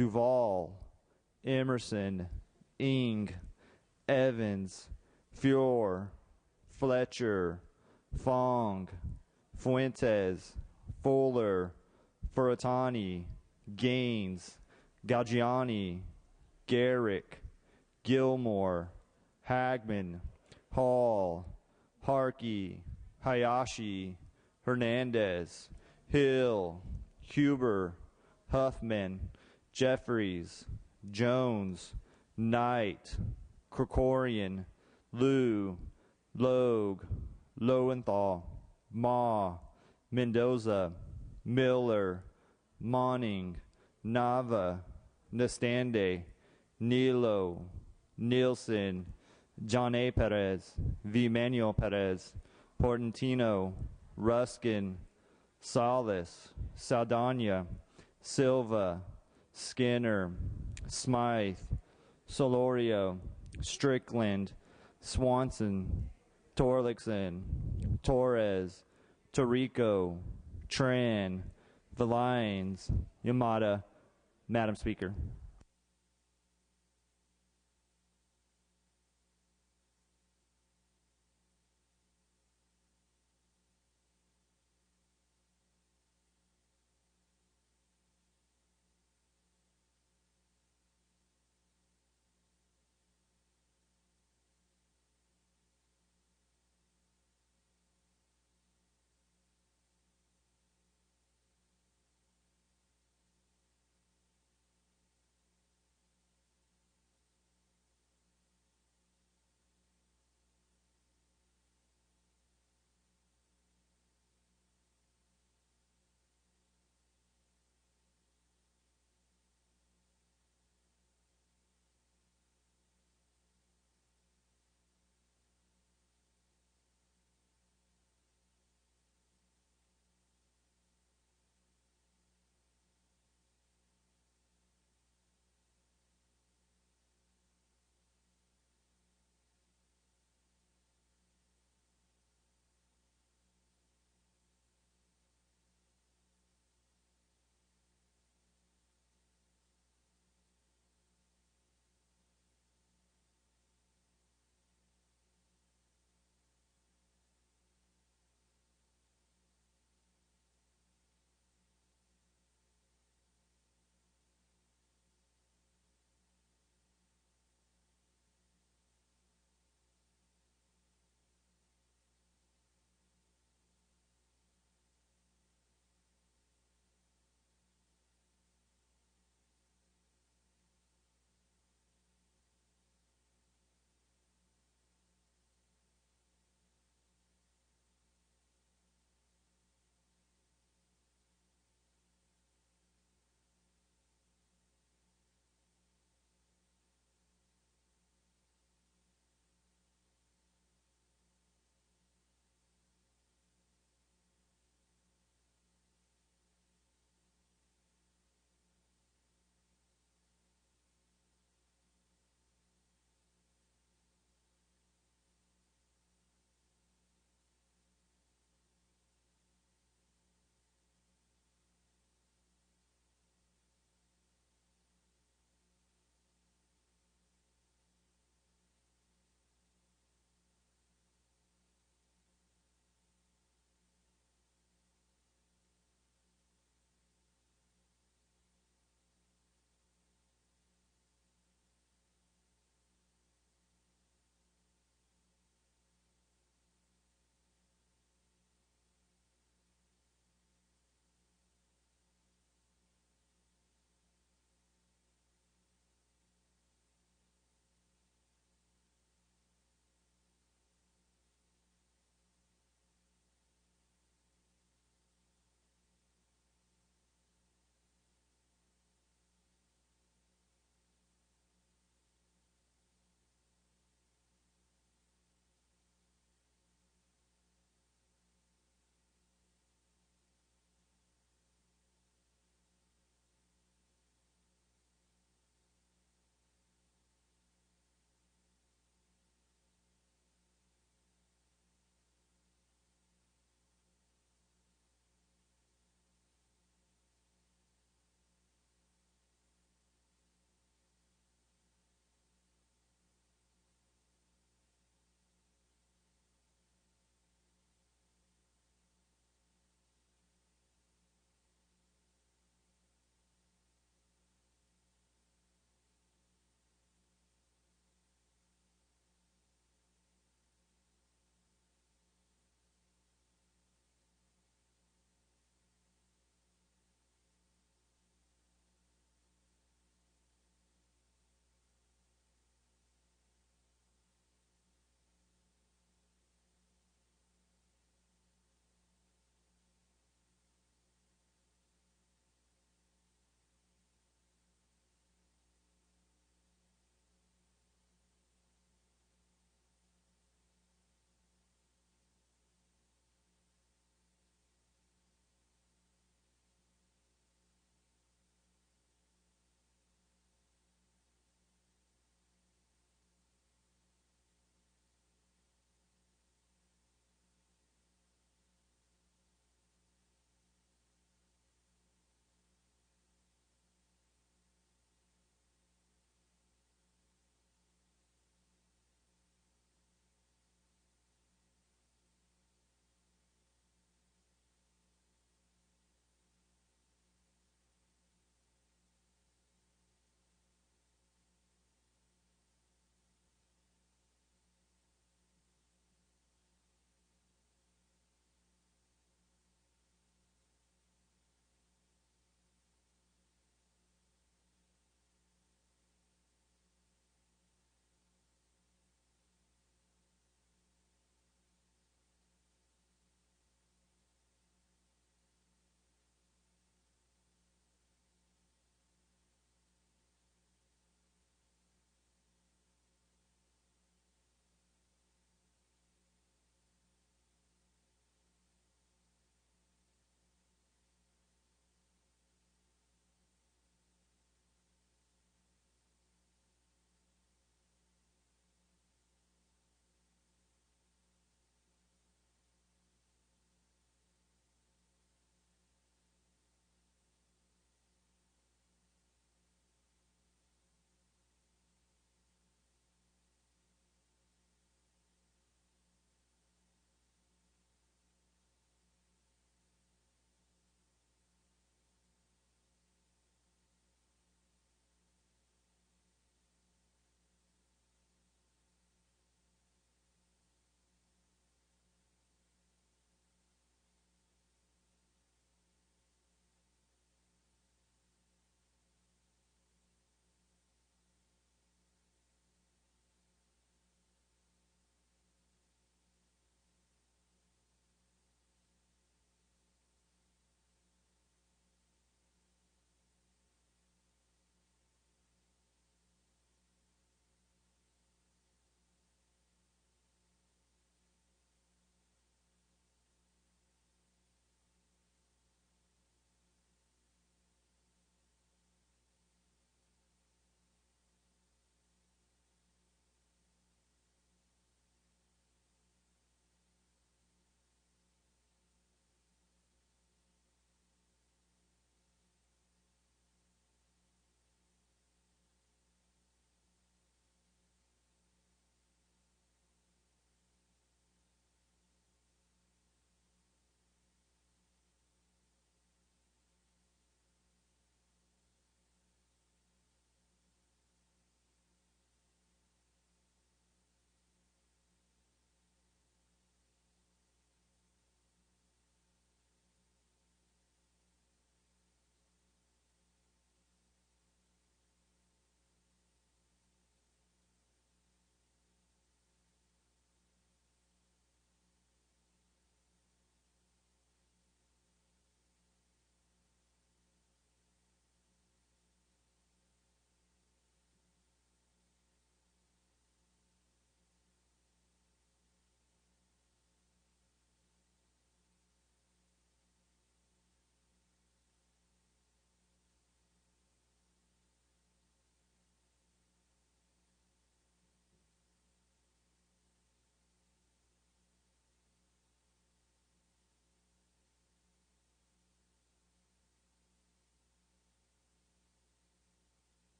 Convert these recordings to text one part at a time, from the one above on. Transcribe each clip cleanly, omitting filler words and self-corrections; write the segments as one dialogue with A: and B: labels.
A: Duval, Emerson, Ing, Evans, Fior, Fletcher, Fong, Fuentes, Fuller, Furutani, Gaines, Gaggiani, Garrick, Gilmore, Hagman, Hall, Harkey, Hayashi, Hernandez, Hill, Huber, Huffman, Jeffries, Jones, Knight, Krikorian, Liu, Logue, Lowenthal, Ma, Mendoza, Miller, Monning, Nava, Nastande, Nilo, Nielsen, John A. Perez, V. Manuel Perez, Portantino, Ruskin, Salas, Saldana, Silva, Skinner, Smythe, Solorio, Strickland, Swanson, Torlixon, Torres, Torrico, Tran, Villines, Yamada. Madam Speaker.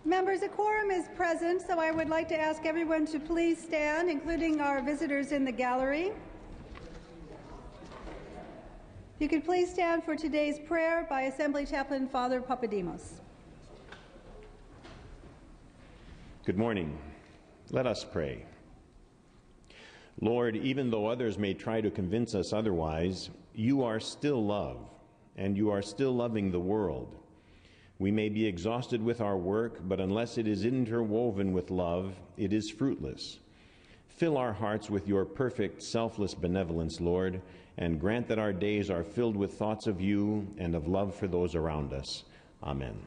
B: Members, a quorum is present, so I would like to ask everyone to please stand, including our visitors in the gallery. If you could please stand for today's prayer by Assembly Chaplain Father Papadimos.
C: Good morning. Let us pray. Lord, even though others may try to convince us otherwise, you are still love, and you are still loving the world. We may be exhausted with our work, but unless it is interwoven with love, it is fruitless. Fill our hearts with your perfect, selfless benevolence, Lord, and grant that our days are filled with thoughts of you and of love for those around us. Amen.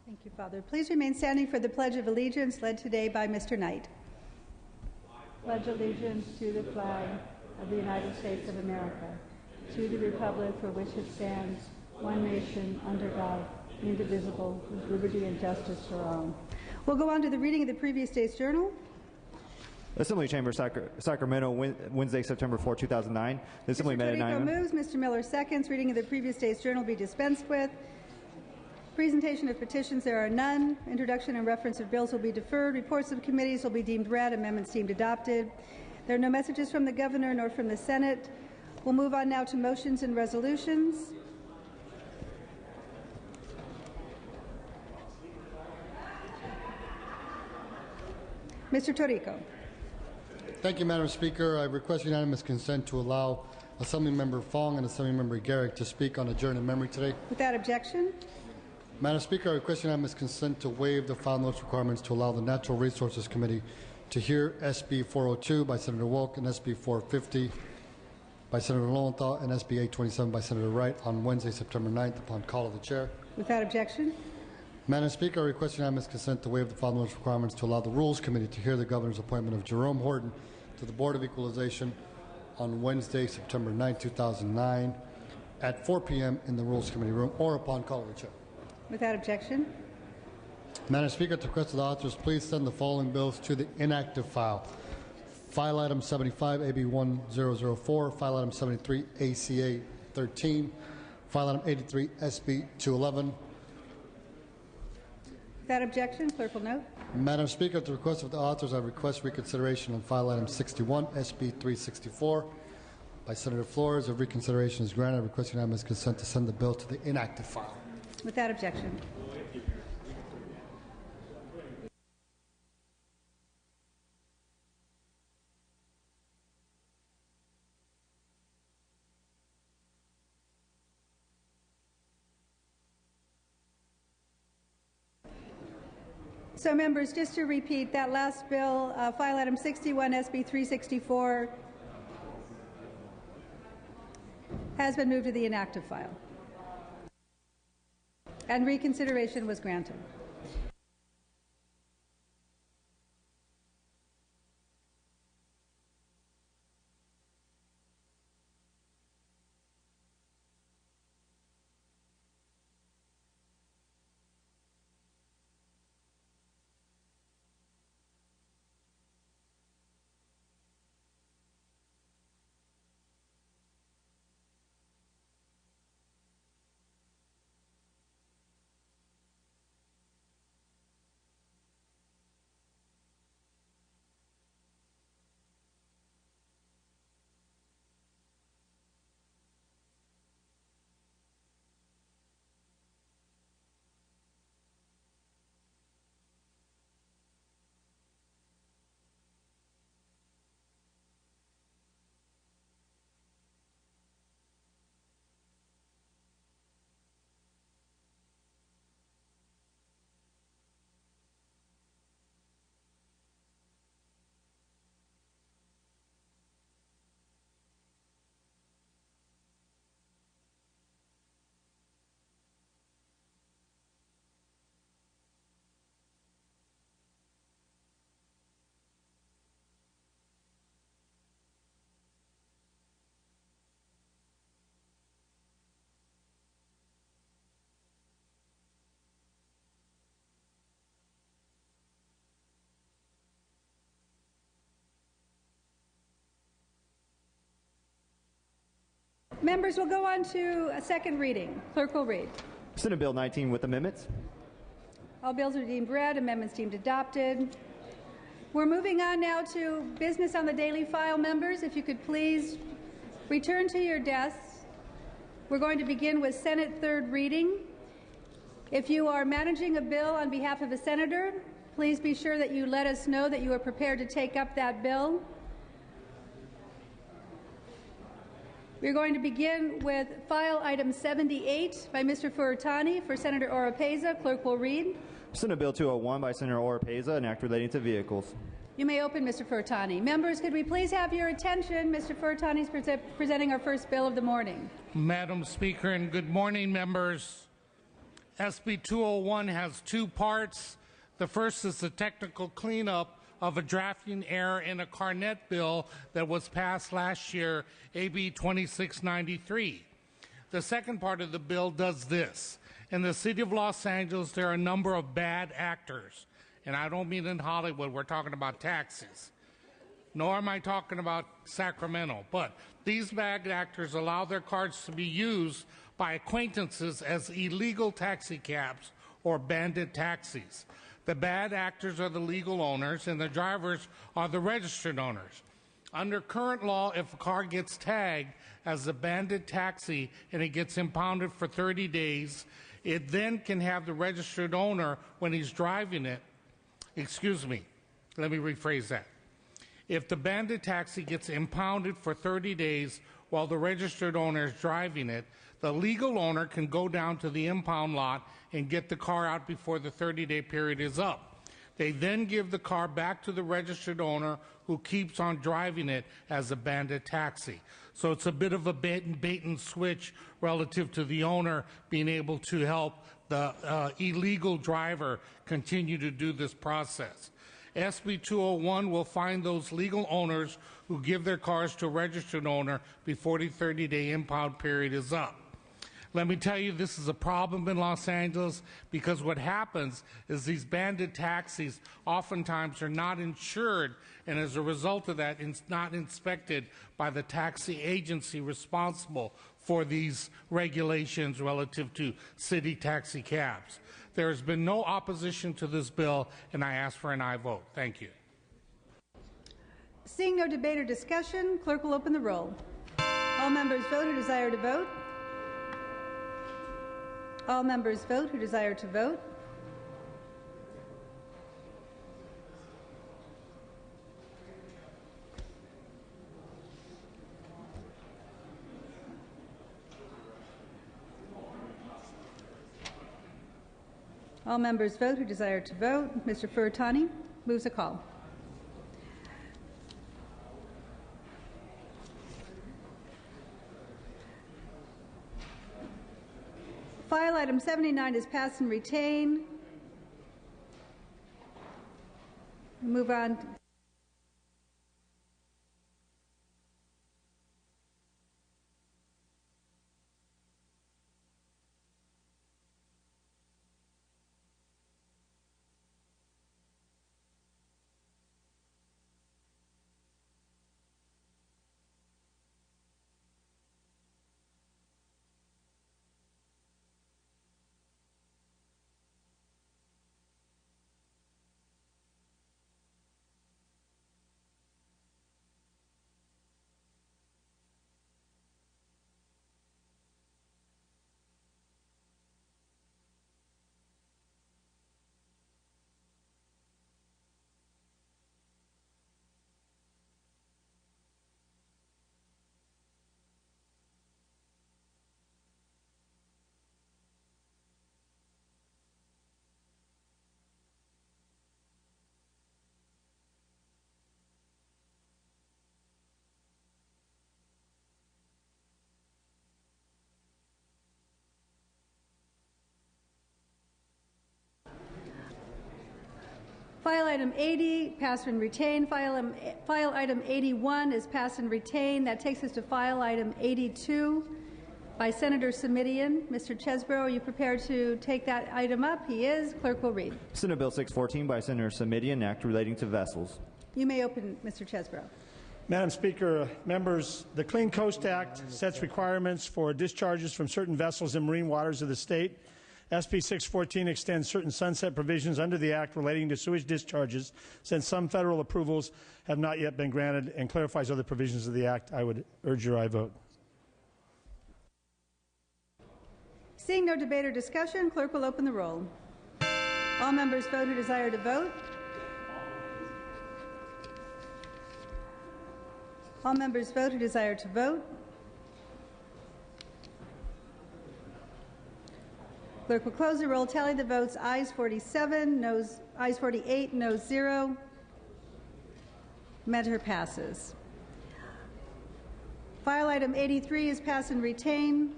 B: Thank you, Father. Please remain standing for the Pledge of Allegiance led today by Mr. Knight. Pledge allegiance to the flag of the United States of America, to the republic for which it stands, one nation, under God, indivisible, with liberty and justice for all. We'll go on to the reading of the previous day's journal.
A: Assembly Chamber, Sacramento, Wednesday, September 4, 2009. The Assembly met at 9 a.m.
B: moves. Mr. Miller seconds. Reading of the previous day's journal be dispensed with. Presentation of petitions, there are none. Introduction and reference of bills will be deferred. Reports of committees will be deemed read. Amendments deemed adopted. There are no messages from the Governor nor from the Senate. We'll move on now to motions and resolutions. Mr. Torrico.
D: Thank you, Madam Speaker. I request unanimous consent to allow Assemblymember Fong and Assemblymember Garrick to speak on adjourned memory today.
B: Without objection.
D: Madam Speaker, I request unanimous consent to waive the file notice requirements to allow the Natural Resources Committee to hear SB 402 by Senator Wolk and SB 450 by Senator Lowenthal and SB 827 by Senator Wright on Wednesday, September 9th upon call of the Chair.
B: Without objection.
D: Madam Speaker, I request unanimous consent to waive the file notice requirements to allow the Rules Committee to hear the Governor's appointment of Jerome Horton to the Board of Equalization on Wednesday, September 9, 2009 at 4 p.m. in the Rules Committee room or upon call of the Chair.
B: Without objection.
D: Madam Speaker, at the request of the authors, please send the following bills to the inactive file. File item 75, AB 1004, file item 73, ACA 13, file item 83, SB 211.
B: Without objection, clerk will note.
D: Madam Speaker, at the request of the authors, I request reconsideration on file item 61, SB 364 by Senator Flores. If reconsideration is granted, I request unanimous consent to send the bill to the inactive file.
B: Without objection. So, members, just to repeat, that last bill, file item 61, SB 364, has been moved to the inactive file, and reconsideration was granted. Members will go on to a second reading. Clerk will read.
A: Senate Bill 19 with amendments.
B: All bills are deemed read, amendments deemed adopted. We're moving on now to business on the daily file. Members, if you could please return to your desks. We're going to begin with Senate third reading. If you are managing a bill on behalf of a senator, please be sure that you let us know that you are prepared to take up that bill. We're going to begin with file item 78 by Mr. Furutani for Senator Oropeza. Clerk will read.
A: Senate Bill 201 by Senator Oropeza, an act relating to vehicles.
B: You may open, Mr. Furutani. Members, could we please have your attention? Mr. Furutani is presenting our first bill of the morning.
E: Madam Speaker, and good morning, members. SB 201 has two parts. The first is the technical cleanup of a drafting error in a Carnet bill that was passed last year, AB 2693. The second part of the bill does this. In the city of Los Angeles, there are a number of bad actors. And I don't mean in Hollywood, we're talking about taxis. Nor am I talking about Sacramento. But these bad actors allow their cards to be used by acquaintances as illegal taxi cabs or bandit taxis. The bad actors are the legal owners, and the drivers are the registered owners. Under current law, if a car gets tagged as a bandit taxi and it gets impounded for 30 days, it then can have the registered owner, when he's driving it, let me rephrase that. If the bandit taxi gets impounded for 30 days while the registered owner is driving it, the legal owner can go down to the impound lot and get the car out before the 30-day period is up. They then give the car back to the registered owner, who keeps on driving it as a bandit taxi. So it's a bit of a bait and switch relative to the owner being able to help the illegal driver continue to do this process. SB 201 will find those legal owners who give their cars to a registered owner before the 30-day impound period is up. Let me tell you, this is a problem in Los Angeles, because what happens is these bandit taxis oftentimes are not insured, and as a result of that, it's not inspected by the taxi agency responsible for these regulations relative to city taxi cabs. There has been no opposition to this bill, and I ask for an aye vote. Thank you.
B: Seeing no debate or discussion, clerk will open the roll. All members vote who desire to vote. All members vote who desire to vote. All members vote who desire to vote. Mr. Furutani moves a call. File item 79 is pass and retain. Move on. File item 80, pass and retain. File item 81 is pass and retain. That takes us to file item 82 by Senator Simitian. Mr. Chesbro, are you prepared to take that item up? He is. Clerk will read.
A: Senate Bill 614 by Senator Simitian, an act relating to vessels.
B: You may open, Mr. Chesbro.
F: Madam Speaker, members, the Clean Coast Act sets requirements for discharges from certain vessels in marine waters of the state. SB 614 extends certain sunset provisions under the Act relating to sewage discharges, since some federal approvals have not yet been granted, and clarifies other provisions of the Act. I would urge your aye vote.
B: Seeing no debate or discussion, clerk will open the roll. All members vote who desire to vote. All members vote who desire to vote. Clerk will close the roll, tally the votes. Ayes 47, ayes 48, noes 0. Matter passes. File item 83 is pass and retain.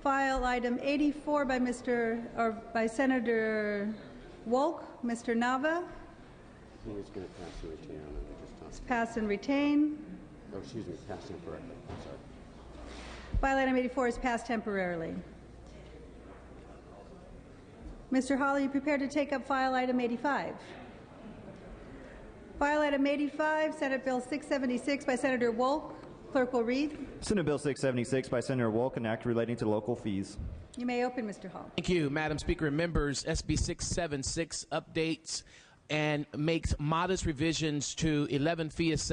B: File item 84 by Senator Wolk. Mr. Nava.
G: He was going to pass and retain on it.
B: It's pass and retain.
G: Oh, excuse me, pass temporarily. I'm sorry.
B: File item 84 is passed temporarily. Mr. Hall, are you prepared to take up file item 85? File item 85, Senate Bill 676 by Senator Wolk. Clerk will read.
A: Senate Bill 676 by Senator Wolk, an act relating to local fees.
B: You may open, Mr. Hall.
H: Thank you, Madam Speaker and members. SB 676 updates and makes modest revisions to 11 fees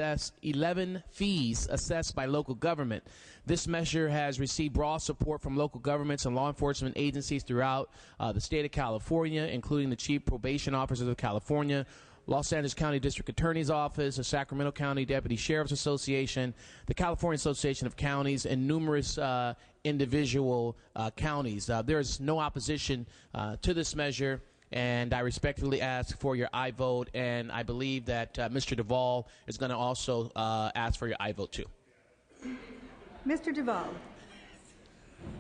H: assessed by local government. This measure has received broad support from local governments and law enforcement agencies throughout the state of California, including the Chief Probation Officers of California, Los Angeles County District Attorney's Office, the Sacramento County Deputy Sheriff's Association, the California Association of Counties, and numerous individual counties. There is no opposition to this measure, and I respectfully ask for your aye vote, and I believe that Mr. Duvall is going to also ask for your aye vote too.
B: Mr. Duvall.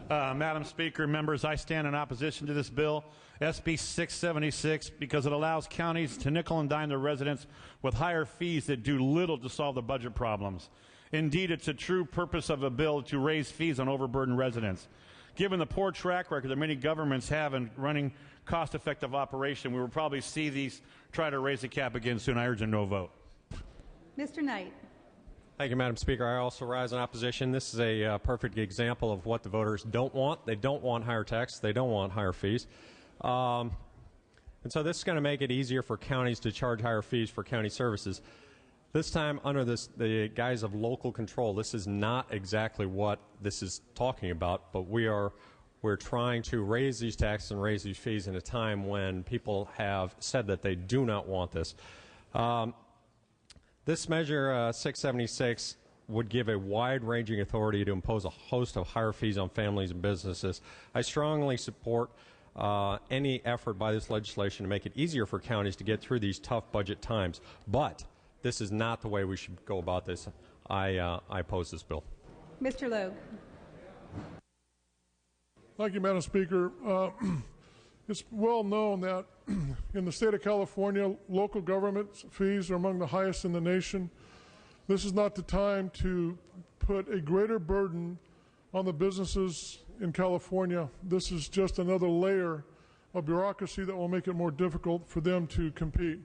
I: Madam Speaker, members, I stand in opposition to this bill, SB 676, because it allows counties to nickel and dime their residents with higher fees that do little to solve the budget problems. Indeed, it's a true purpose of a bill to raise fees on overburdened residents. Given the poor track record that many governments have in running cost-effective operation, we will probably see these try to raise the cap again soon. I urge a no vote.
B: Mr. Knight.
J: Thank you, Madam Speaker. I also rise in opposition. This is a perfect example of what the voters don't want. They don't want higher taxes. They don't want higher fees. And so this is going to make it easier for counties to charge higher fees for county services. This time under the guise of local control. This is not exactly what this is talking about, but we're trying to raise these taxes and raise these fees in a time when people have said that they do not want this. This measure, 676, would give a wide-ranging authority to impose a host of higher fees on families and businesses. I strongly support any effort by this legislation to make it easier for counties to get through these tough budget times. But this is not the way we should go about this. I oppose this bill.
B: Mr. Logue.
K: Thank you, Madam Speaker. It's well known that in the state of California, local government fees are among the highest in the nation. This is not the time to put a greater burden on the businesses in California. This is just another layer of bureaucracy that will make it more difficult for them to compete.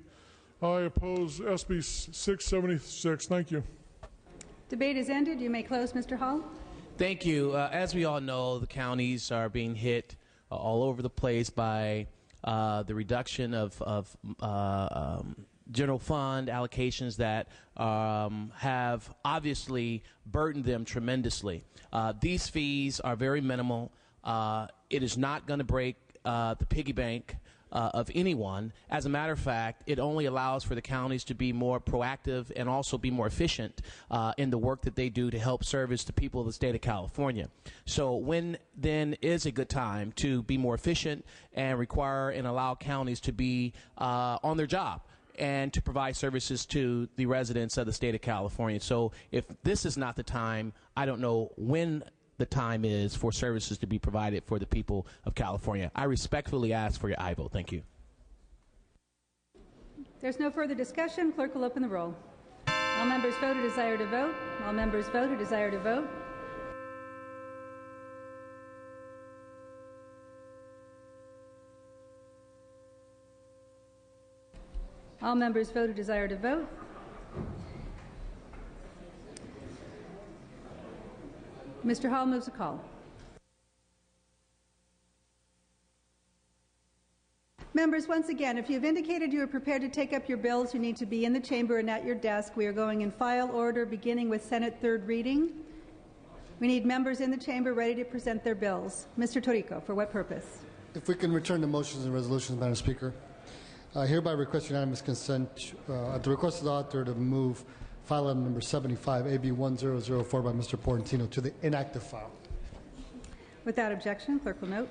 K: I oppose SB 676. Thank you.
B: Debate is ended. You may close, Mr. Hall.
H: Thank you. As we all know, the counties are being hit all over the place by the reduction of general fund allocations that have obviously burdened them tremendously. These fees are very minimal. It is not going to break the piggy bank of anyone. As a matter of fact, it only allows for the counties to be more proactive and also be more efficient in the work that they do to help service the people of the state of California. So when then is a good time to be more efficient and require and allow counties to be on their job and to provide services to the residents of the state of California. So if this is not the time, I don't know when the time is for services to be provided for the people of California. I respectfully ask for your aye vote. Thank you.
B: There's no further discussion. Clerk will open the roll. All members vote who desire to vote. All members vote who desire to vote. All members vote who desire to vote. Mr. Hall moves a call. Members, once again, if you've indicated you are prepared to take up your bills, you need to be in the chamber and at your desk. We are going in file order, beginning with Senate third reading. We need members in the chamber ready to present their bills. Mr. Torrico, for what purpose?
D: If we can return to motions and resolutions, Madam Speaker. I hereby request unanimous consent at the request of the author to move file item number 75, AB 1004 by Mr. Portantino to the inactive file.
B: Without objection, clerk will note.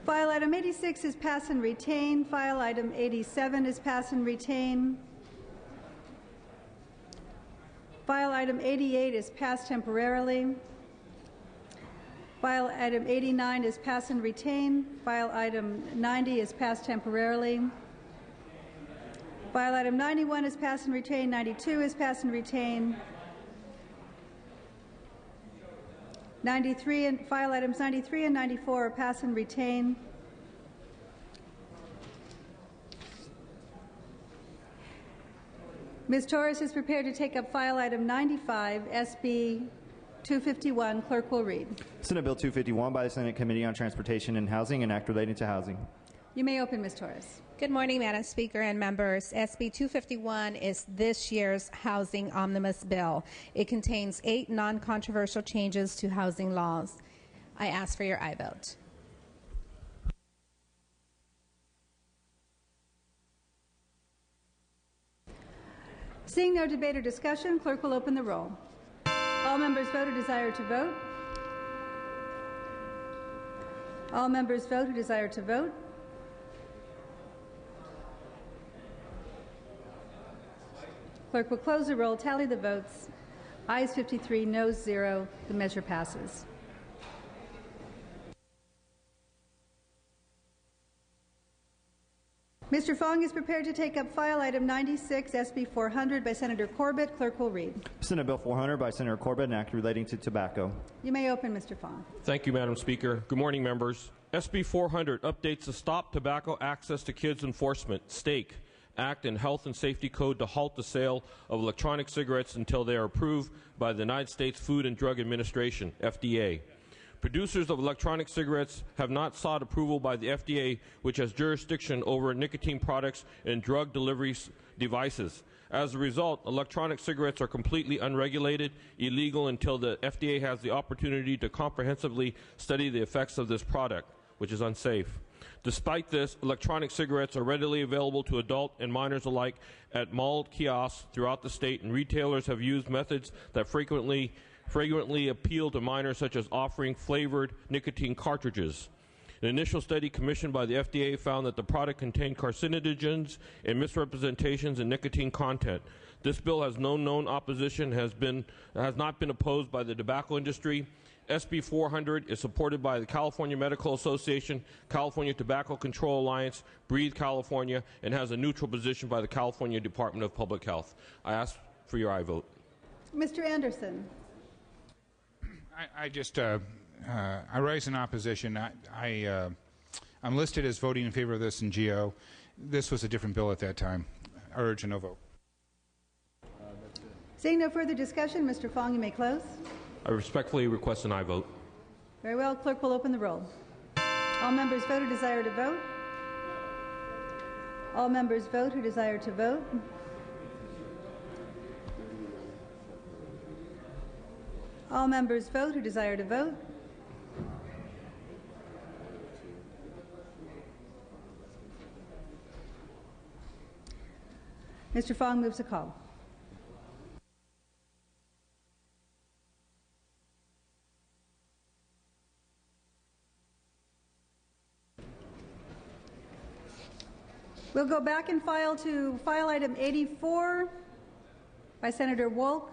B: File item 86 is pass and retain. File item 87 is pass and retain. File item 88 is passed temporarily. File item 89 is pass and retain. File item 90 is passed temporarily. File item 91 is pass and retain. 92 is pass and retain. 93 and file items 93 and 94 are pass and retain. Ms. Torres is prepared to take up file item 95, SB 251. Clerk will read.
A: Senate Bill 251 by the Senate Committee on Transportation and Housing, an act relating to housing.
B: You may open, Ms. Torres.
L: Good morning, Madam Speaker and members. SB 251 is this year's housing omnibus bill. It contains 8 non-controversial changes to housing laws. I ask for your aye vote.
B: Seeing no debate or discussion, clerk will open the roll. All members vote who desire to vote. All members vote who desire to vote. Clerk will close the roll, tally the votes. Ayes 53, noes 0. The measure passes. Mr. Fong is prepared to take up file item 96, SB 400 by Senator Corbett. Clerk will read.
A: Senate Bill 400 by Senator Corbett, an act relating to tobacco.
B: You may open, Mr. Fong.
M: Thank you, Madam Speaker. Good morning, members. SB 400 updates the Stop Tobacco Access to Kids Enforcement, STAKE, Act and Health and Safety Code to halt the sale of electronic cigarettes until they are approved by the United States Food and Drug Administration, FDA. Producers of electronic cigarettes have not sought approval by the FDA, which has jurisdiction over nicotine products and drug delivery devices. As a result, electronic cigarettes are completely unregulated, illegal until the FDA has the opportunity to comprehensively study the effects of this product, which is unsafe. Despite this, electronic cigarettes are readily available to adult and minors alike at mall kiosks throughout the state, and retailers have used methods that frequently appeal to minors, such as offering flavored nicotine cartridges. An initial study commissioned by the FDA found that the product contained carcinogens and misrepresentations in nicotine content. This bill has no known opposition, has not been opposed by the tobacco industry. SB 400 is supported by the California Medical Association, California Tobacco Control Alliance, Breathe California, and has a neutral position by the California Department of Public Health. I ask for your aye vote.
B: Mr. Anderson.
N: I rise in opposition. I'm listed as voting in favor of this in GO. This was a different bill at that time. I urge a no vote.
B: Seeing no further discussion, Mr. Fong, you may close.
M: I respectfully request an aye vote.
B: Very well. Clerk will open the roll. All members vote who desire to vote. All members vote who desire to vote. All members vote who desire to vote. Mr. Fong moves a call. We'll go back and file to file item 84 by Senator Wolk,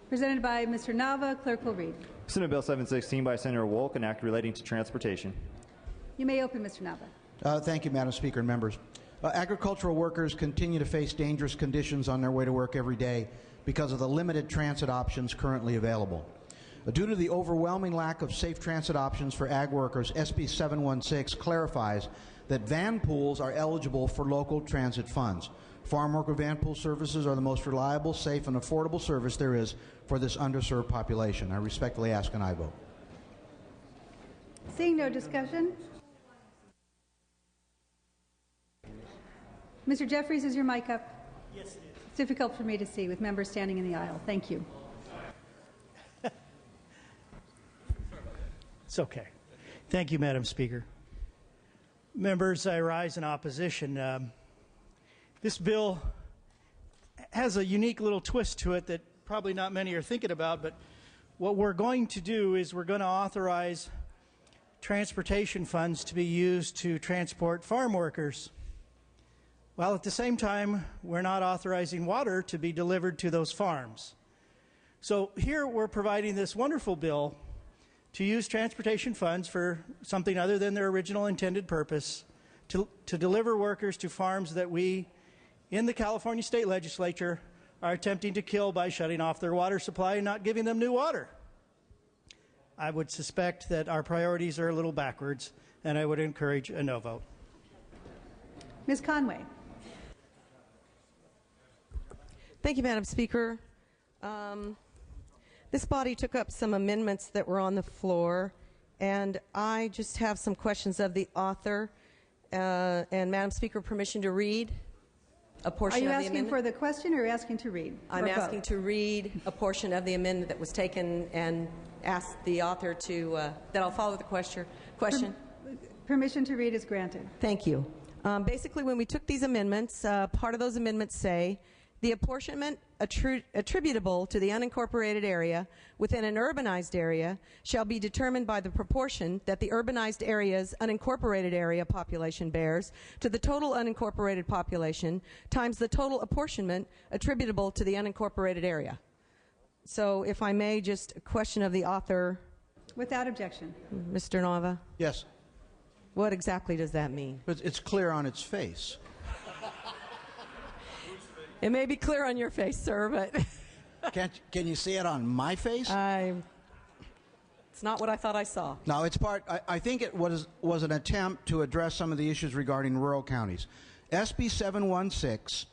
B: presented by Mr. Nava. Clerk will read.
A: Senate Bill 716 by Senator Wolk, an act relating to transportation.
B: You may open, Mr. Nava.
O: Thank you, Madam Speaker and members. Agricultural workers continue to face dangerous conditions on their way to work every day because of the limited transit options currently available. Due to the overwhelming lack of safe transit options for ag workers, SB 716 clarifies that van pools are eligible for local transit funds. Farm worker van pool services are the most reliable, safe, and affordable service there is for this underserved population. I respectfully ask an aye vote.
B: Seeing no discussion. Mr. Jeffries, is your mic up?
F: Yes, it is.
B: It's difficult for me to see with members standing in the aisle. Thank you.
F: It's okay. Thank you, Madam Speaker. Members, I rise in opposition. This bill has a unique little twist to it that probably not many are thinking about, but what we're going to do is we're going to authorize transportation funds to be used to transport farm workers, while at the same time we're not authorizing water to be delivered to those farms. So here we're providing this wonderful bill to use transportation funds for something other than their original intended purpose, to deliver workers to farms that we in the California State Legislature are attempting to kill by shutting off their water supply and not giving them new water. I would suspect that our priorities are a little backwards, and I would encourage a no vote.
B: Ms. Conway.
P: Thank you, Madam Speaker. This body took up some amendments that were on the floor, and I just have some questions of the author. And Madam Speaker, permission to read a portion of the amendment.
B: Are you asking for the question or are you asking to read?
P: I'm asking to read a portion of the amendment that was taken and ask the author to, that I'll follow the question.
B: Permission to read is granted.
P: Thank you. Basically, when we took these amendments, part of those amendments say, the apportionment attributable to the unincorporated area within an urbanized area shall be determined by the proportion that the urbanized area's unincorporated area population bears to the total unincorporated population times the total apportionment attributable to the unincorporated area. So if I may, just a question of the author.
B: Without objection.
P: Mr. Nava?
O: Yes.
P: What exactly does that mean?
O: It's clear on its face.
P: It may be clear on your face, sir, but...
O: Can you see it on my face?
P: It's not what I thought I saw.
O: No, it's part... I think it was an attempt to address some of the issues regarding rural counties. SB 716,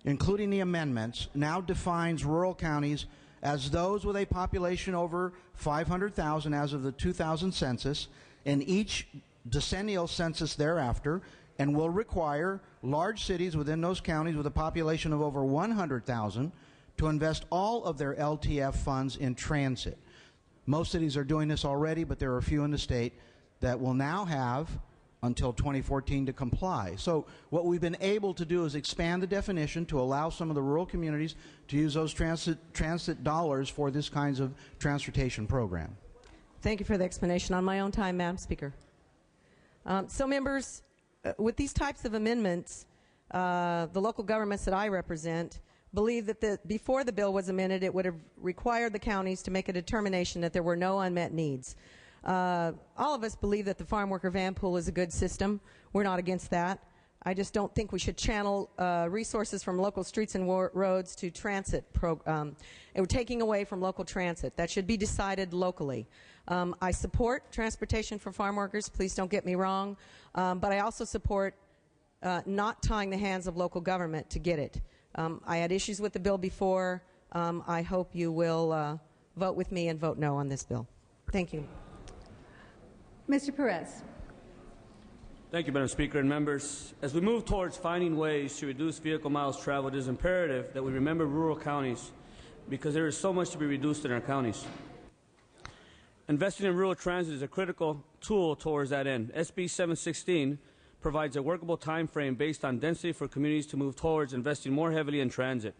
O: including the amendments, now defines rural counties as those with a population over 500,000 as of the 2000 census, and each decennial census thereafter, and will require large cities within those counties with a population of over 100,000 to invest all of their LTF funds in transit. Most cities are doing this already, but there are a few in the state that will now have until 2014 to comply. So what we've been able to do is expand the definition to allow some of the rural communities to use those transit dollars for this kinds of transportation program.
P: Thank you for the explanation. On my own time, Madam Speaker. So members, with these types of amendments, the local governments that I represent believe that before the bill was amended, it would have required the counties to make a determination that there were no unmet needs. All of us believe that the farm worker van pool is a good system. We're not against that. I just don't think we should channel resources from local streets and roads to transit. We're taking away from local transit. That should be decided locally. I support transportation for farm workers. Please don't get me wrong. But I also support not tying the hands of local government to get it. I had issues with the bill before. I hope you will vote with me and vote no on this bill. Thank you.
B: Mr. Perez.
Q: Thank you, Madam Speaker and members. As we move towards finding ways to reduce vehicle miles traveled, it is imperative that we remember rural counties because there is so much to be reduced in our counties. Investing in rural transit is a critical tool towards that end. SB 716 provides a workable time frame based on density for communities to move towards investing more heavily in transit.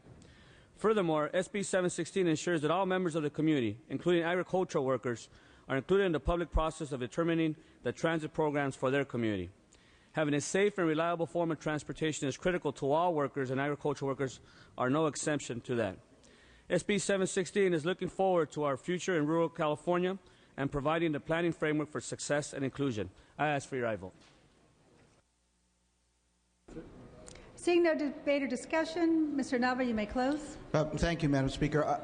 Q: Furthermore, SB 716 ensures that all members of the community, including agricultural workers, are included in the public process of determining the transit programs for their community. Having a safe and reliable form of transportation is critical to all workers, and agricultural workers are no exception to that. SB 716 is looking forward to our future in rural California and providing the planning framework for success and inclusion. I ask for your aye vote.
B: Seeing no debate or discussion, Mr. Nava, you may close.
O: Thank you, Madam Speaker.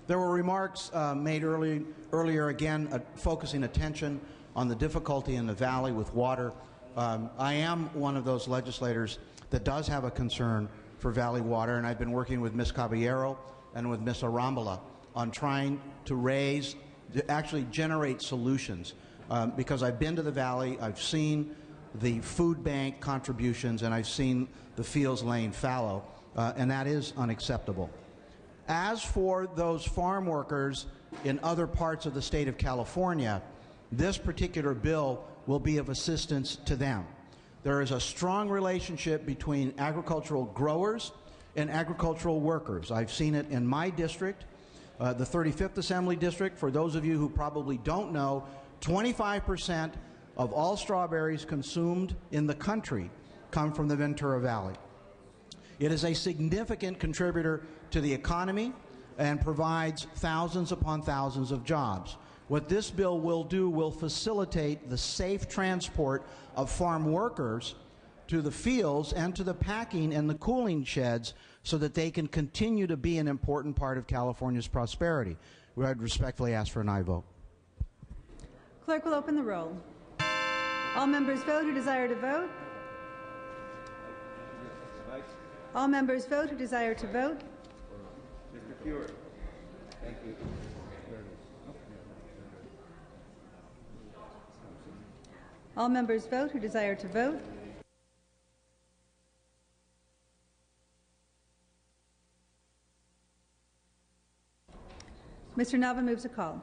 O: There were remarks made earlier again focusing attention on the difficulty in the valley with water. I am one of those legislators that does have a concern for valley water, and I've been working with Ms. Caballero and with Ms. Arambula on trying to actually generate solutions. Because I've been to the valley, I've seen the food bank contributions, and I've seen the fields laying fallow, and that is unacceptable. As for those farm workers in other parts of the state of California, this particular bill will be of assistance to them. There is a strong relationship between agricultural growers and agricultural workers. I've seen it in my district, the 35th Assembly District. For those of you who probably don't know, 25% of all strawberries consumed in the country come from the Ventura Valley. It is a significant contributor to the economy and provides thousands upon thousands of jobs. What this bill will do will facilitate the safe transport of farm workers to the fields and to the packing and the cooling sheds so that they can continue to be an important part of California's prosperity. I'd respectfully ask for an aye vote.
B: Clerk will open the roll. All members vote who desire to vote. All members vote who desire to vote.
R: Mr. Pure. Thank you.
B: All members vote who desire to vote. Mr. Nava moves a call.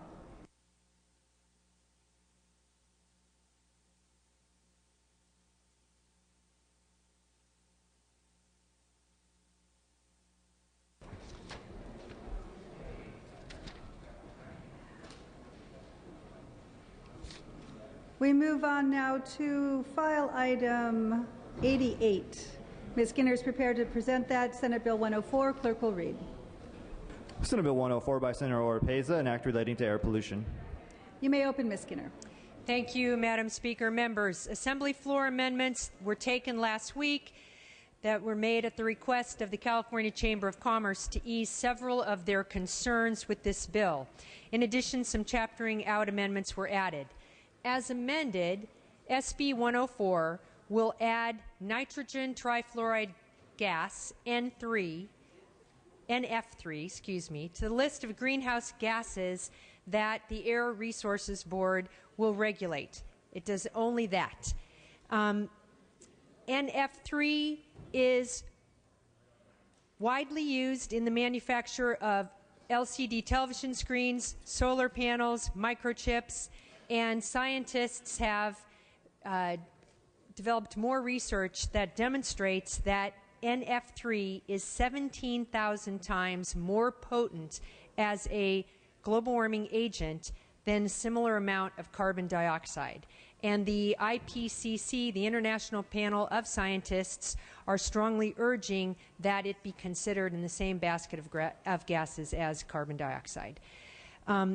B: We move on now to file item 88. Ms. Skinner is prepared to present that. Senate Bill 104. Clerk will read.
A: Senate Bill 104 by Senator Oropeza, an act relating to air pollution.
B: You may open, Ms. Skinner.
S: Thank you, Madam Speaker. Members, Assembly floor amendments were taken last week that were made at the request of the California Chamber of Commerce to ease several of their concerns with this bill. In addition, some chaptering out amendments were added. As amended, SB 104 will add nitrogen trifluoride gas, NF3, to the list of greenhouse gases that the Air Resources Board will regulate. It does only that. NF3 is widely used in the manufacture of LCD television screens, solar panels, microchips, and scientists have developed more research that demonstrates that NF3 is 17,000 times more potent as a global warming agent than a similar amount of carbon dioxide. And the IPCC, the International Panel of Scientists, are strongly urging that it be considered in the same basket of gases as carbon dioxide.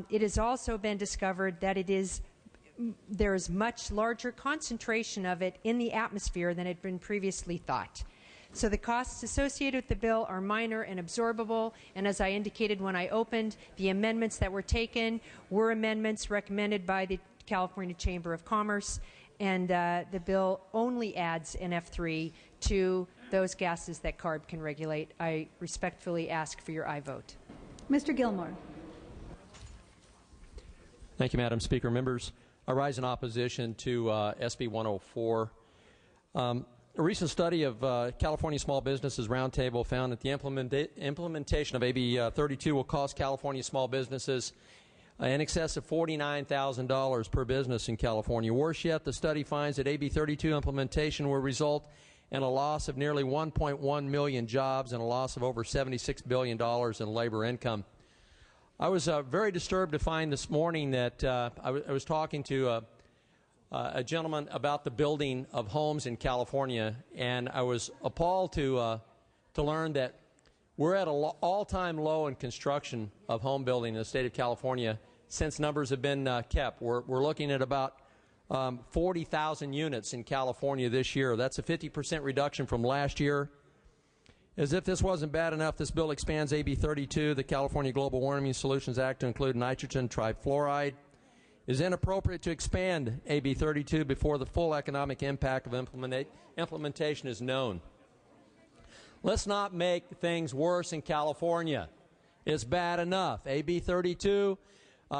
S: It has also been discovered that there is much larger concentration of it in the atmosphere than had been previously thought. So the costs associated with the bill are minor and absorbable, and as I indicated when I opened, the amendments that were taken were amendments recommended by the California Chamber of Commerce, and the bill only adds NF3 to those gases that CARB can regulate. I respectfully ask for your aye vote.
B: Mr. Gilmore.
T: Thank you, Madam Speaker. Members, I rise in opposition to SB 104. A recent study of California Small Businesses Roundtable found that the implementation of AB 32 will cost California small businesses in excess of $49,000 per business in California. Worse yet, the study finds that AB 32 implementation will result in a loss of nearly 1.1 million jobs and a loss of over $76 billion in labor income. I was very disturbed to find this morning that I was talking to a gentleman about the building of homes in California, and I was appalled to learn that we're at an all-time low in construction of home building in the state of California since numbers have been kept. We're looking at about 40,000 units in California this year. That's a 50% reduction from last year. As if this wasn't bad enough, this bill expands AB 32, the California Global Warming Solutions Act, to include nitrogen trifluoride. It is inappropriate to expand AB 32 before the full economic impact of implementation is known. Let's not make things worse in California. It's bad enough. AB 32,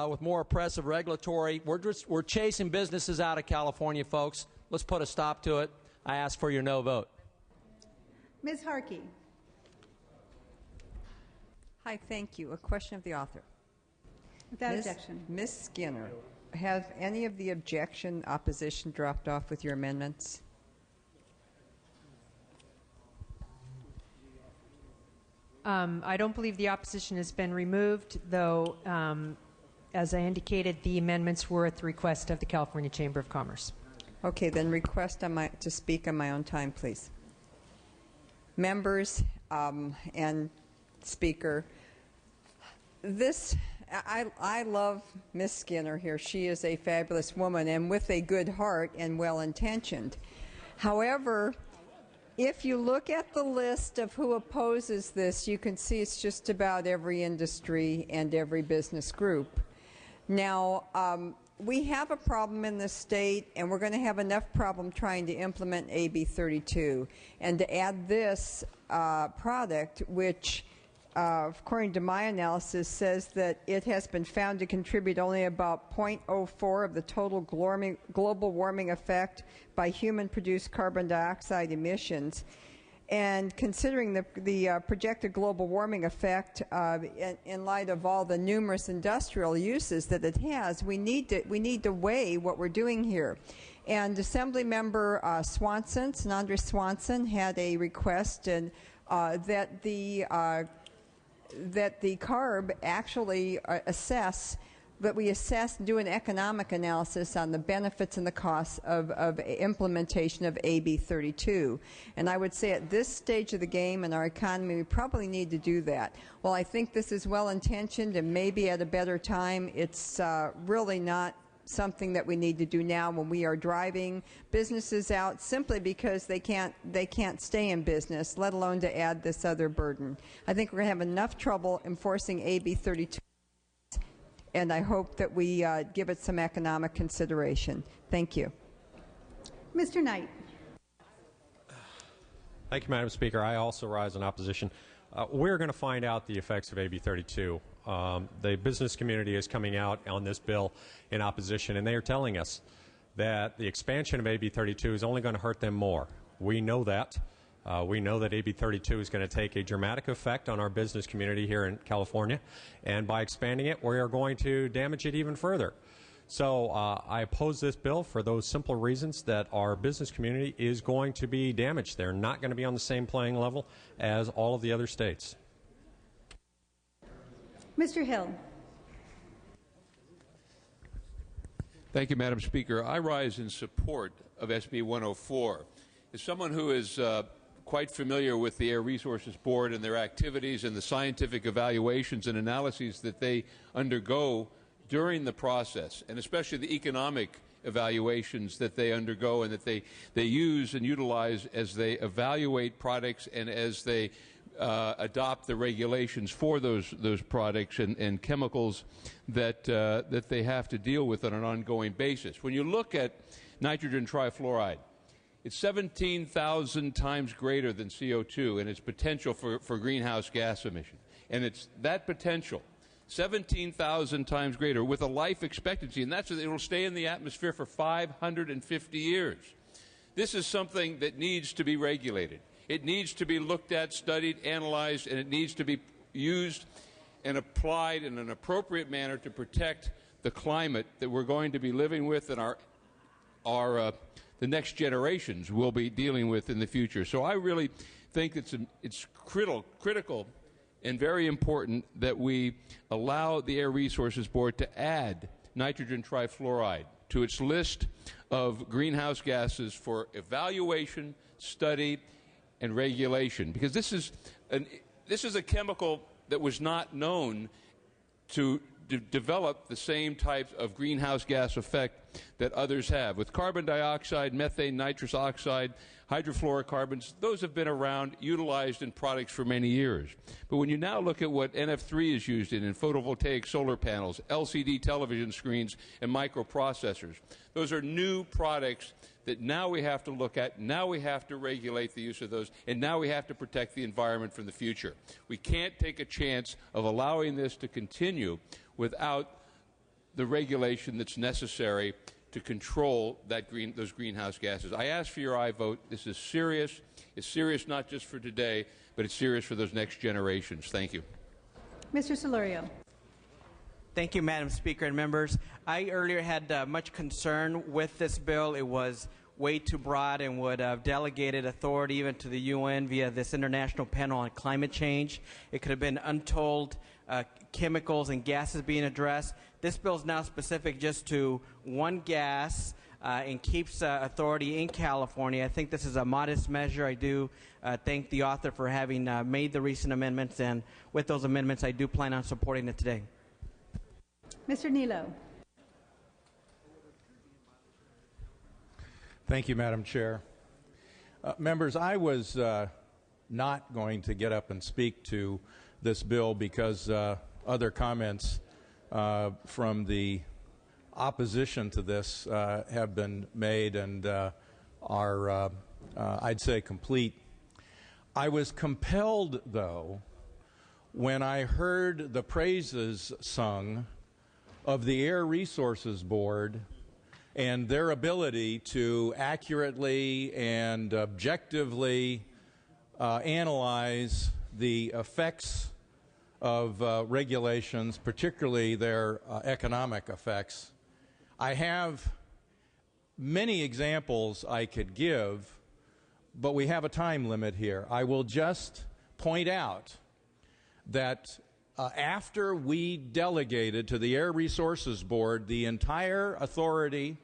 T: with more oppressive regulatory, we're chasing businesses out of California, folks. Let's put a stop to it. I ask for your no vote.
B: Ms. Harkey.
U: Hi, thank you. A question of the author.
B: Without objection.
U: Ms. Skinner, have any of the opposition dropped off with your amendments?
S: I don't believe the opposition has been removed, though, as I indicated, the amendments were at the request of the California Chamber of Commerce.
U: Okay, then request to speak on my own time, please. Members and Speaker, I love Ms. Skinner here. She is a fabulous woman and with a good heart and well-intentioned. However, if you look at the list of who opposes this, you can see it's just about every industry and every business group. Now, we have a problem in the state, and we're going to have enough problem trying to implement AB 32. And to add this product, which, according to my analysis, says that it has been found to contribute only about 0.04 of the total global warming effect by human-produced carbon dioxide emissions. And considering the projected global warming effect in light of all the numerous industrial uses that it has, we need to weigh what we're doing here. And Assemblymember Sanandra Swanson, had a request and that the CARB actually do an economic analysis on the benefits and the costs of implementation of AB 32. And I would say at this stage of the game in our economy, we probably need to do that. While I think this is well-intentioned and maybe at a better time, it's really not something that we need to do now when we are driving businesses out simply because they can't stay in business, let alone to add this other burden. I think we're going to have enough trouble enforcing AB 32. And I hope that we give it some economic consideration. Thank you.
B: Mr. Knight.
J: Thank you, Madam Speaker. I also rise in opposition. We're going to find out the effects of AB 32. The business community is coming out on this bill in opposition, and they are telling us that the expansion of AB 32 is only going to hurt them more. We know that. We know that AB 32 is going to take a dramatic effect on our business community here in California, and by expanding it, we are going to damage it even further. So I oppose this bill for those simple reasons that our business community is going to be damaged. They're not going to be on the same playing level as all of the other states.
B: Mr. Hill.
V: Thank you, Madam Speaker. I rise in support of SB 104. As someone who is quite familiar with the Air Resources Board and their activities and the scientific evaluations and analyses that they undergo during the process, and especially the economic evaluations that they undergo and that they use and utilize as they evaluate products and as they adopt the regulations for those products and chemicals that they have to deal with on an ongoing basis. When you look at nitrogen trifluoride, it's 17,000 times greater than CO2 in its potential for greenhouse gas emission. And it's that potential, 17,000 times greater, with a life expectancy, and that's it will stay in the atmosphere for 550 years. This is something that needs to be regulated. It needs to be looked at, studied, analyzed, and it needs to be used and applied in an appropriate manner to protect the climate that we're going to be living with and the next generations will be dealing with in the future. So I really think it's critical and very important that we allow the Air Resources Board to add nitrogen trifluoride to its list of greenhouse gases for evaluation, study, and regulation, because this is a chemical that was not known to develop the same types of greenhouse gas effect that others have. With carbon dioxide, methane, nitrous oxide, hydrofluorocarbons, those have been around, utilized in products for many years. But when you now look at what NF3 is used in photovoltaic solar panels, LCD television screens, and microprocessors, those are new products that now we have to look at, now we have to regulate the use of those, and now we have to protect the environment from the future. We can't take a chance of allowing this to continue without the regulation that's necessary to control those greenhouse gases. I ask for your aye vote. This is serious. It's serious not just for today, but it's serious for those next generations. Thank you.
B: Mr. Solorio.
C: Thank you, Madam Speaker and members. I earlier had much concern with this bill. It was way too broad and would have delegated authority even to the UN via this International Panel on Climate Change. It could have been untold chemicals and gases being addressed. This bill is now specific just to one gas and keeps authority in California. I think this is a modest measure. I do thank the author for having made the recent amendments, and with those amendments, I do plan on supporting it today.
B: Mr. Nilo.
E: Thank you, Madam Chair. Members, I was not going to get up and speak to this bill because other comments from the opposition to this have been made and are, I'd say, complete. I was compelled, though, when I heard the praises sung of the Air Resources Board and their ability to accurately and objectively analyze the effects of regulations, particularly their economic effects. I have many examples I could give, but we have a time limit here. I will just point out that after we delegated to the Air Resources Board the entire authority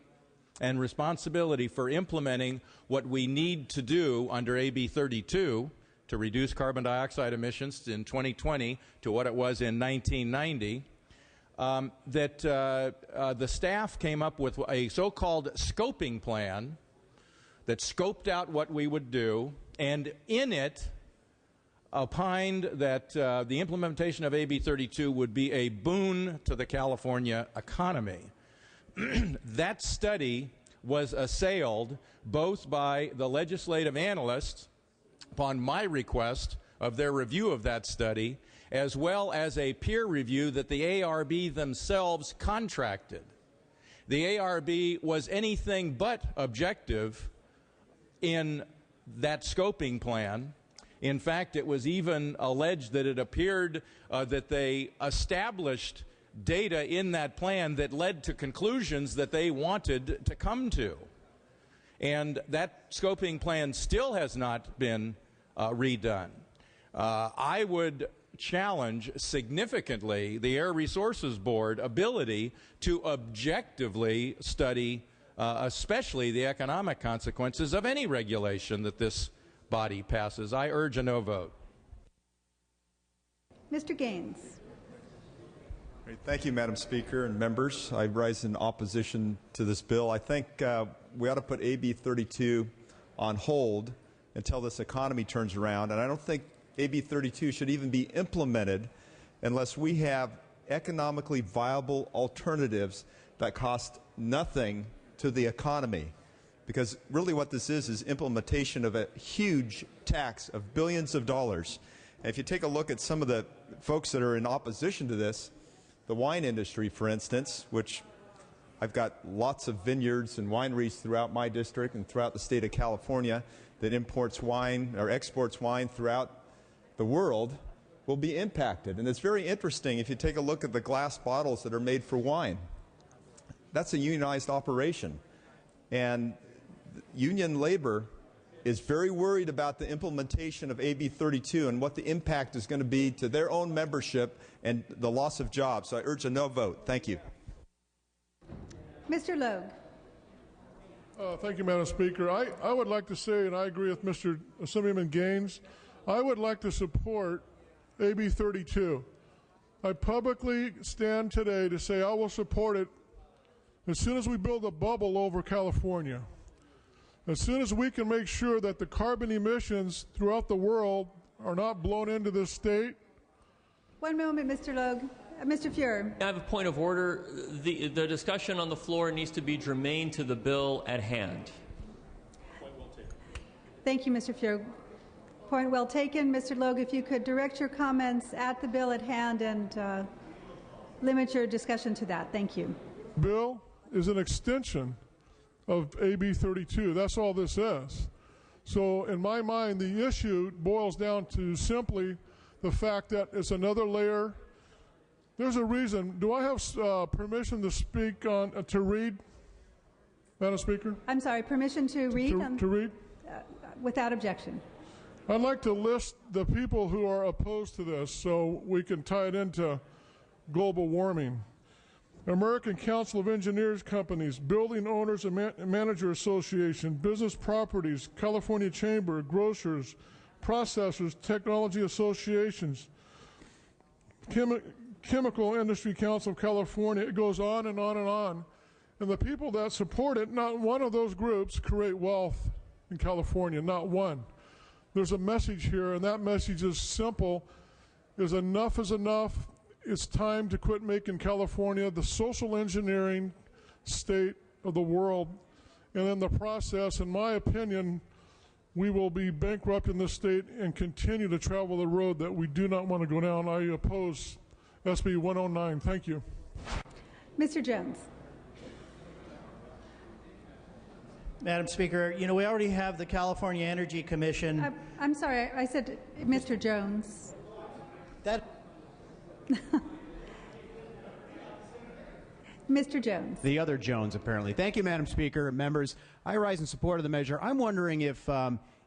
E: and responsibility for implementing what we need to do under AB 32 to reduce carbon dioxide emissions in 2020 to what it was in 1990, the staff came up with a so-called scoping plan that scoped out what we would do, and in it opined that the implementation of AB 32 would be a boon to the California economy. That study was assailed both by the legislative analysts upon my request of their review of that study, as well as a peer review that the ARB themselves contracted. The ARB was anything but objective in that scoping plan. In fact, it was even alleged that it appeared that they established data in that plan that led to conclusions that they wanted to come to. And that scoping plan still has not been redone. I would challenge significantly the Air Resources Board ability to objectively study especially the economic consequences of any regulation that this body passes. I urge a no vote.
B: Mr. Gaines.
W: Great. Thank you, Madam Speaker and members. I rise in opposition to this bill. I think we ought to put AB 32 on hold until this economy turns around, and I don't think AB 32 should even be implemented unless we have economically viable alternatives that cost nothing to the economy. Because really what this is implementation of a huge tax of billions of dollars. And if you take a look at some of the folks that are in opposition to this, the wine industry, for instance, which I've got lots of vineyards and wineries throughout my district and throughout the state of California that imports wine or exports wine throughout the world. will be impacted. And it's very interesting if you take a look at the glass bottles that are made for wine. That's a unionized operation. And union labor is very worried about the implementation of AB 32 and what the impact is going to be to their own membership and the loss of jobs. So I urge a no vote. Thank you.
B: Mr. Logue.
G: Thank you, Madam Speaker. I would like to say, and I agree with Mr. Assemblyman Gaines, I would like to support AB 32. I publicly stand today to say I will support it as soon as we build a bubble over California. As soon as we can make sure that the carbon emissions throughout the world are not blown into this state.
B: One moment, Mr. Logue. Mr. Fuhrer.
I: I have a point of order. The discussion on the floor needs to be germane to the bill at hand.
B: Thank you, Mr. Fuhrer. Point well taken. Mr. Logue, if you could direct your comments at the bill at hand and limit your discussion to that. Thank you.
G: Bill is an extension of AB 32. That's all this is. So in my mind, the issue boils down to simply the fact that it's another layer. There's a reason. Do I have permission to speak on, to read, Madam Speaker?
B: I'm sorry, permission to read?
G: To read?
B: Without objection.
G: I'd like to list the people who are opposed to this so we can tie it into global warming. American Council of Engineers Companies, Building Owners and Manager Association, Business Properties, California Chamber, Grocers, Processors, Technology Associations, Chemical Industry Council of California. It goes on and on and on. And the people that support it, not one of those groups create wealth in California, not one. There's a message here, and that message is simple, is enough is enough. It's time to quit making California the social engineering state of the world. And in the process, in my opinion, we will be bankrupt in this state and continue to travel the road that we do not want to go down. I oppose SB 109. Thank you.
B: Mr. Jones.
F: Madam Speaker, you know, we already have the California Energy Commission.
B: I'm sorry, I said Mr. Jones. Mr. Jones.
K: The other Jones, apparently. Thank you, Madam Speaker. Members, I rise in support of the measure. I'm wondering if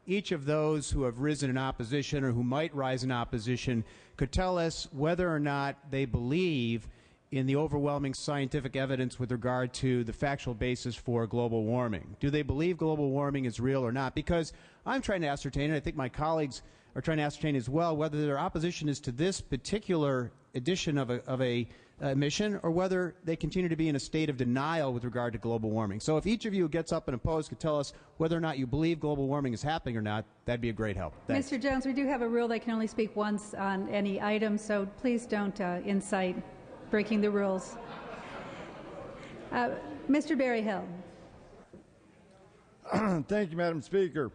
K: each of those who have risen in opposition or who might rise in opposition could tell us whether or not they believe in the overwhelming scientific evidence with regard to the factual basis for global warming. Do they believe global warming is real or not? Because I'm trying to ascertain, and I think my colleagues are trying to ascertain as well, whether their opposition is to this particular edition of a mission or whether they continue to be in a state of denial with regard to global warming. So if each of you who gets up and opposed could tell us whether or not you believe global warming is happening or not, that'd be a great help. Thanks.
B: Mr. Jones, we do have a rule they can only speak once on any item, so please don't incite breaking the rules. Mr. Berryhill.
X: Thank you, Madam Speaker.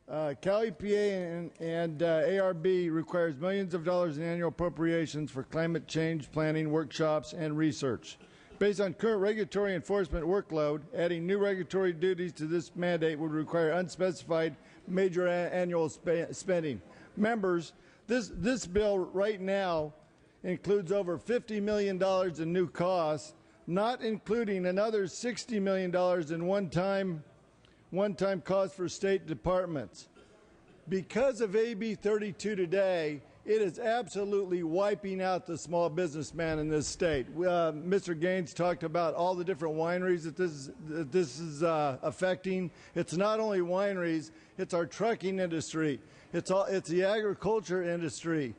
X: Cal EPA and ARB requires millions of dollars in annual appropriations for climate change planning, workshops, and research. Based on current regulatory enforcement workload, adding new regulatory duties to this mandate would require unspecified major annual spending. Members, this bill right now includes over $50 million in new costs, not including another $60 million in one-time costs for state departments. Because of AB 32 today, it is absolutely wiping out the small businessman in this state. Mr. Gaines talked about all the different wineries that this is affecting. It's not only wineries, it's our trucking industry. It's the agriculture industry.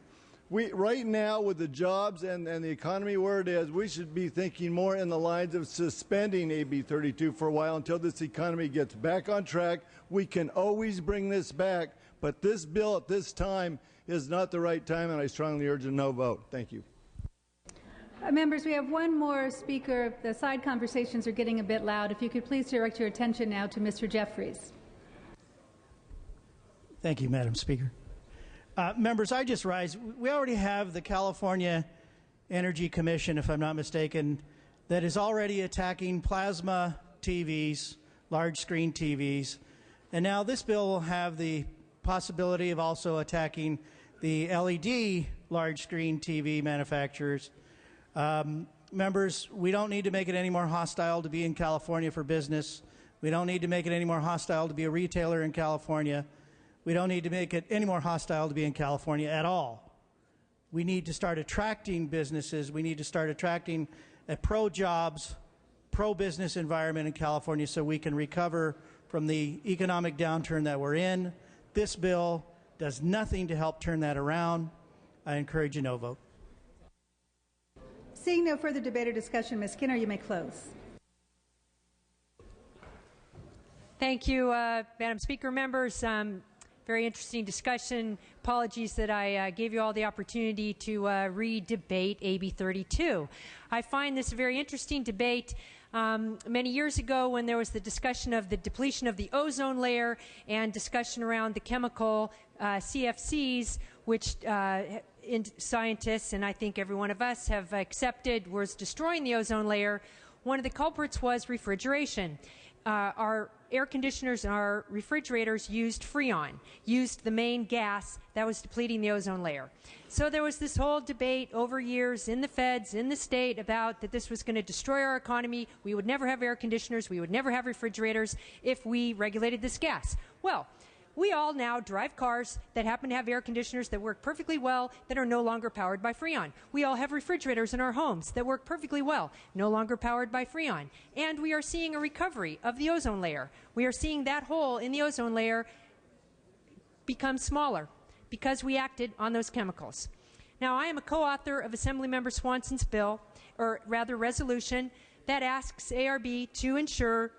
X: Right now, with the jobs and the economy where it is, we should be thinking more in the lines of suspending AB 32 for a while until this economy gets back on track. We can always bring this back, but this bill at this time is not the right time, and I strongly urge a no vote. Thank you.
B: Members, we have one more speaker. The side conversations are getting a bit loud. If you could please direct your attention now to Mr. Jeffries.
F: Thank you, Madam Speaker. Members, I just rise. We already have the California Energy Commission, if I'm not mistaken, that is already attacking plasma TVs, large screen TVs. And now this bill will have the possibility of also attacking the LED large screen TV manufacturers. Members, we don't need to make it any more hostile to be in California for business. We don't need to make it any more hostile to be a retailer in California. We don't need to make it any more hostile to be in California at all. We need to start attracting businesses. We need to start attracting a pro-jobs, pro-business environment in California so we can recover from the economic downturn that we're in. This bill does nothing to help turn that around. I encourage a no vote.
B: Seeing no further debate or discussion, Ms. Skinner, you may close.
S: Thank you, Madam Speaker. Members, very interesting discussion. Apologies that I gave you all the opportunity to re-debate AB 32. I find this a very interesting debate. Many years ago, when there was the discussion of the depletion of the ozone layer and discussion around the chemical CFCs, which scientists, and I think every one of us, have accepted was destroying the ozone layer, one of the culprits was refrigeration. Our air conditioners and our refrigerators used Freon, used the main gas that was depleting the ozone layer. So there was this whole debate over years in the feds, in the state, about that this was going to destroy our economy. We would never have air conditioners. We would never have refrigerators if we regulated this gas. Well, we all now drive cars that happen to have air conditioners that work perfectly well, that are no longer powered by Freon. We all have refrigerators in our homes that work perfectly well, no longer powered by Freon. And we are seeing a recovery of the ozone layer. We are seeing that hole in the ozone layer become smaller because we acted on those chemicals. Now, I am a co-author of Assemblymember Swanson's bill, or rather resolution, that asks ARB to ensure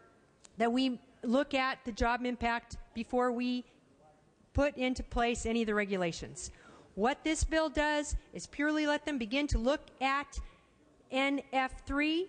S: that we look at the job impact before we put into place any of the regulations. What this bill does is purely let them begin to look at NF3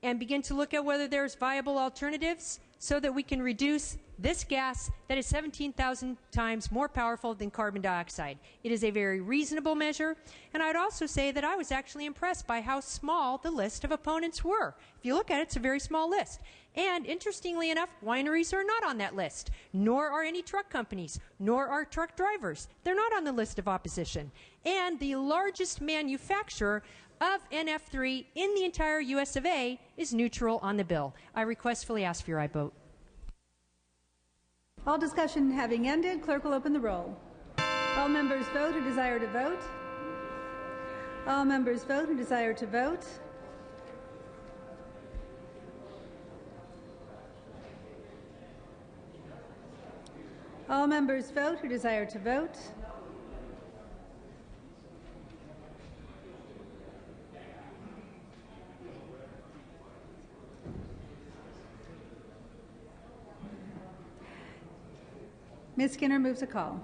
S: and begin to look at whether there's viable alternatives so that we can reduce this gas that is 17,000 times more powerful than carbon dioxide. It is a very reasonable measure, and I'd also say that I was actually impressed by how small the list of opponents were. If you look at it, it's a very small list. And interestingly enough, wineries are not on that list, nor are any truck companies, nor are truck drivers. They're not on the list of opposition. And the largest manufacturer of NF3 in the entire US of A is neutral on the bill. I requestfully ask for your aye vote.
B: All discussion having ended, clerk will open the roll. All members vote who desire to vote. All members vote who desire to vote. All members vote who desire to vote. Ms. Skinner moves a call.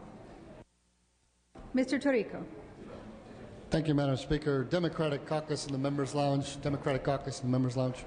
B: Mr. Torrico.
D: Thank you, Madam Speaker. Democratic Caucus in the Members' Lounge. Democratic Caucus in the Members' Lounge.